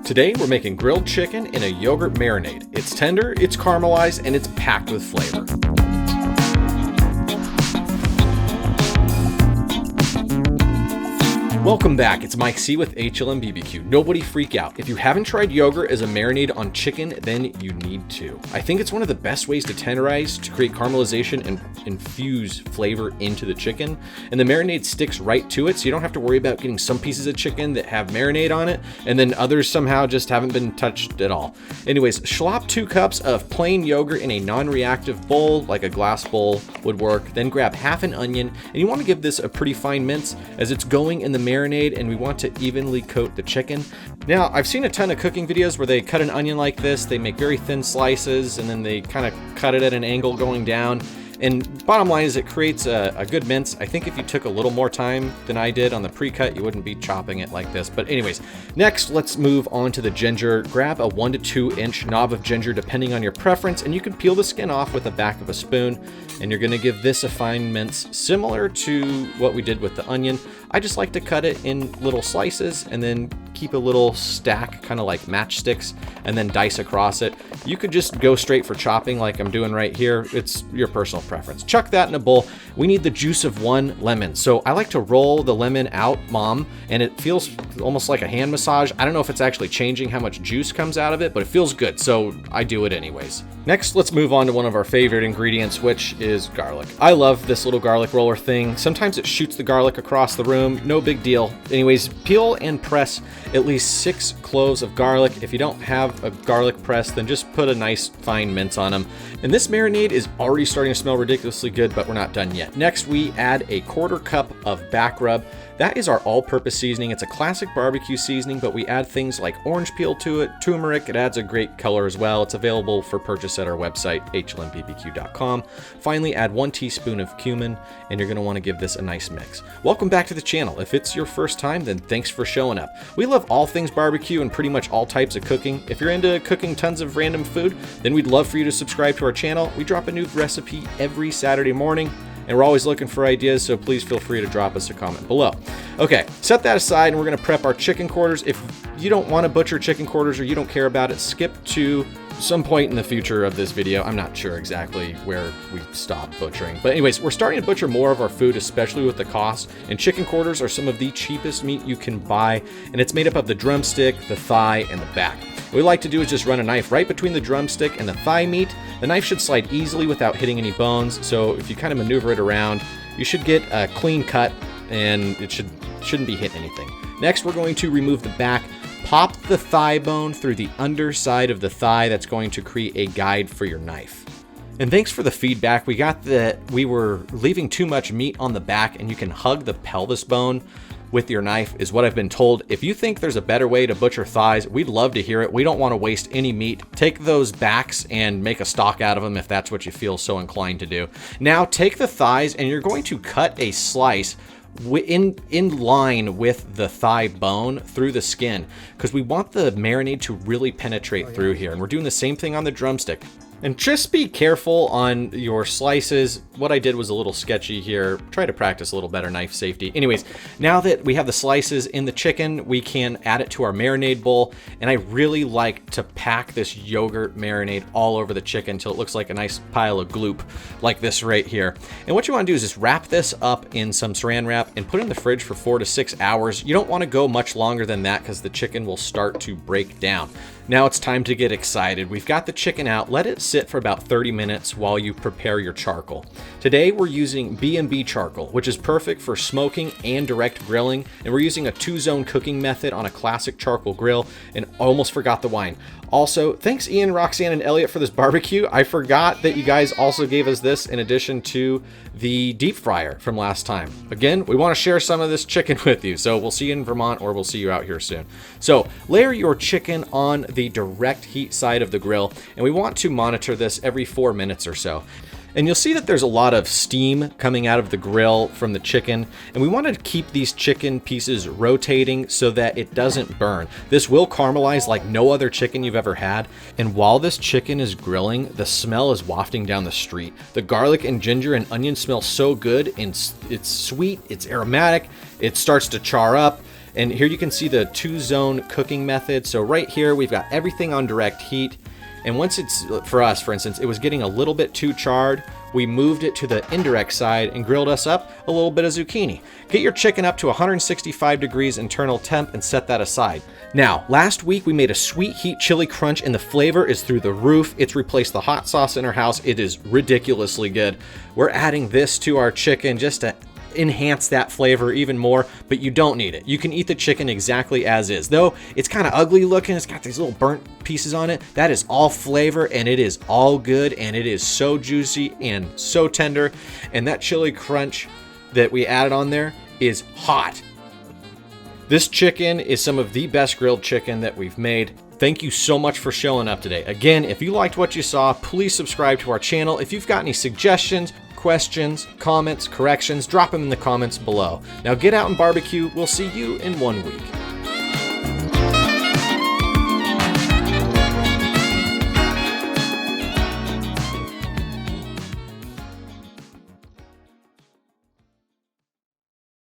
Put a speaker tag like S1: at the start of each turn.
S1: Today we're making grilled chicken in a yogurt marinade. It's tender, it's caramelized, and it's packed with flavor. Welcome back, it's Mike C with HLM BBQ. Nobody freak out. If you haven't tried yogurt as a marinade on chicken, then you need to. I think it's one of the best ways to tenderize, to create caramelization and infuse flavor into the chicken. And the marinade sticks right to it, so you don't have to worry about getting some pieces of chicken that have marinade on it, and then others somehow just haven't been touched at all. Anyways, slop 2 cups of plain yogurt in a non-reactive bowl, like a glass bowl would work. Then grab half an onion, and you want to give this a pretty fine mince as it's going in the marinade, and we want to evenly coat the chicken. Now, I've seen a ton of cooking videos where they cut an onion like this, they make very thin slices, and then they kind of cut it at an angle going down. And bottom line is it creates a good mince. I think if you took a little more time than I did on the pre-cut, you wouldn't be chopping it like this. But anyways, next let's move on to the ginger. Grab a 1 to 2 inch knob of ginger depending on your preference, and you can peel the skin off with the back of a spoon. And you're gonna give this a fine mince similar to what we did with the onion. I just like to cut it in little slices and then keep a little stack, kind of like matchsticks, and then dice across it. You could just go straight for chopping like I'm doing right here. It's your personal preference. Chuck that in a bowl. We need the juice of 1 lemon. So I like to roll the lemon out, Mom, and it feels almost like a hand massage. I don't know if it's actually changing how much juice comes out of it, but it feels good, so I do it anyways. Next, let's move on to one of our favorite ingredients, which is garlic. I love this little garlic roller thing. Sometimes it shoots the garlic across the room. No big deal. Anyways, peel and press at least 6 cloves of garlic. If you don't have a garlic press, then just put a nice fine mince on them. And this marinade is already starting to smell ridiculously good, but we're not done yet. Next, we add a 1/4 cup of back rub. That is our all-purpose seasoning. It's a classic barbecue seasoning, but we add things like orange peel to it, turmeric. It adds a great color as well. It's available for purchase at our website, hlmbbq.com. Finally, add 1 teaspoon of cumin, and you're gonna wanna give this a nice mix. Welcome back to the channel. If it's your first time, then thanks for showing up. We love all things barbecue and pretty much all types of cooking. If you're into cooking tons of random food, then we'd love for you to subscribe to our channel. We drop a new recipe every Saturday morning, and we're always looking for ideas, so please feel free to drop us a comment below. Okay, set that aside, and we're gonna prep our chicken quarters. If you don't wanna butcher chicken quarters or you don't care about it, skip to some point in the future of this video. I'm not sure exactly where we stop butchering. But anyways, we're starting to butcher more of our food, especially with the cost. And chicken quarters are some of the cheapest meat you can buy. And it's made up of the drumstick, the thigh, and the back. What we like to do is just run a knife right between the drumstick and the thigh meat. The knife should slide easily without hitting any bones. So if you kind of maneuver it around, you should get a clean cut, and it shouldn't be hitting anything. Next, we're going to remove the back. Pop the thigh bone through the underside of the thigh. That's going to create a guide for your knife. And thanks for the feedback. We got that we were leaving too much meat on the back, and you can hug the pelvis bone with your knife, is what I've been told. If you think there's a better way to butcher thighs, we'd love to hear it. We don't want to waste any meat. Take those backs and make a stock out of them if that's what you feel so inclined to do. Now take the thighs, and you're going to cut a slice in line with the thigh bone through the skin, because we want the marinade to really penetrate through here. And we're doing the same thing on the drumstick. And just be careful on your slices. What I did was a little sketchy here. Try to practice a little better knife safety. Anyways, now that we have the slices in the chicken, we can add it to our marinade bowl. And I really like to pack this yogurt marinade all over the chicken until it looks like a nice pile of gloop like this right here. And what you want to do is just wrap this up in some saran wrap and put it in the fridge for 4 to 6 hours. You don't want to go much longer than that because the chicken will start to break down. Now it's time to get excited. We've got the chicken out. Let it sit for about 30 minutes while you prepare your charcoal. Today we're using B&B charcoal, which is perfect for smoking and direct grilling. And we're using a 2-zone cooking method on a classic charcoal grill, and almost forgot the wine. Also, thanks Ian, Roxanne, and Elliot for this barbecue. I forgot that you guys also gave us this in addition to the deep fryer from last time. Again, we want to share some of this chicken with you, so we'll see you in Vermont, or we'll see you out here soon. So layer your chicken on the direct heat side of the grill, and we want to monitor this every 4 minutes or so. And you'll see that there's a lot of steam coming out of the grill from the chicken, and we want to keep these chicken pieces rotating so that it doesn't burn. This will caramelize like no other chicken you've ever had, and while this chicken is grilling, the smell is wafting down the street. The garlic and ginger and onion smell so good, and it's sweet, it's aromatic, it starts to char up, And here you can see the 2-zone cooking method. So right here, we've got everything on direct heat. And once it's, for us, for instance, it was getting a little bit too charred, we moved it to the indirect side and grilled us up a little bit of zucchini. Get your chicken up to 165 degrees internal temp and set that aside. Now, last week we made a sweet heat chili crunch and the flavor is through the roof. It's replaced the hot sauce in our house. It is ridiculously good. We're adding this to our chicken just to enhance that flavor even more, but you don't need it. You can eat the chicken exactly as is. Though it's kind of ugly looking, it's got these little burnt pieces on it. That is all flavor and it is all good and it is so juicy and so tender. And that chili crunch that we added on there is hot. This chicken is some of the best grilled chicken that we've made. Thank you so much for showing up today. Again, if you liked what you saw, please subscribe to our channel. If you've got any suggestions, questions, comments, corrections, drop them in the comments below. Now get out and barbecue. We'll see you in 1 week.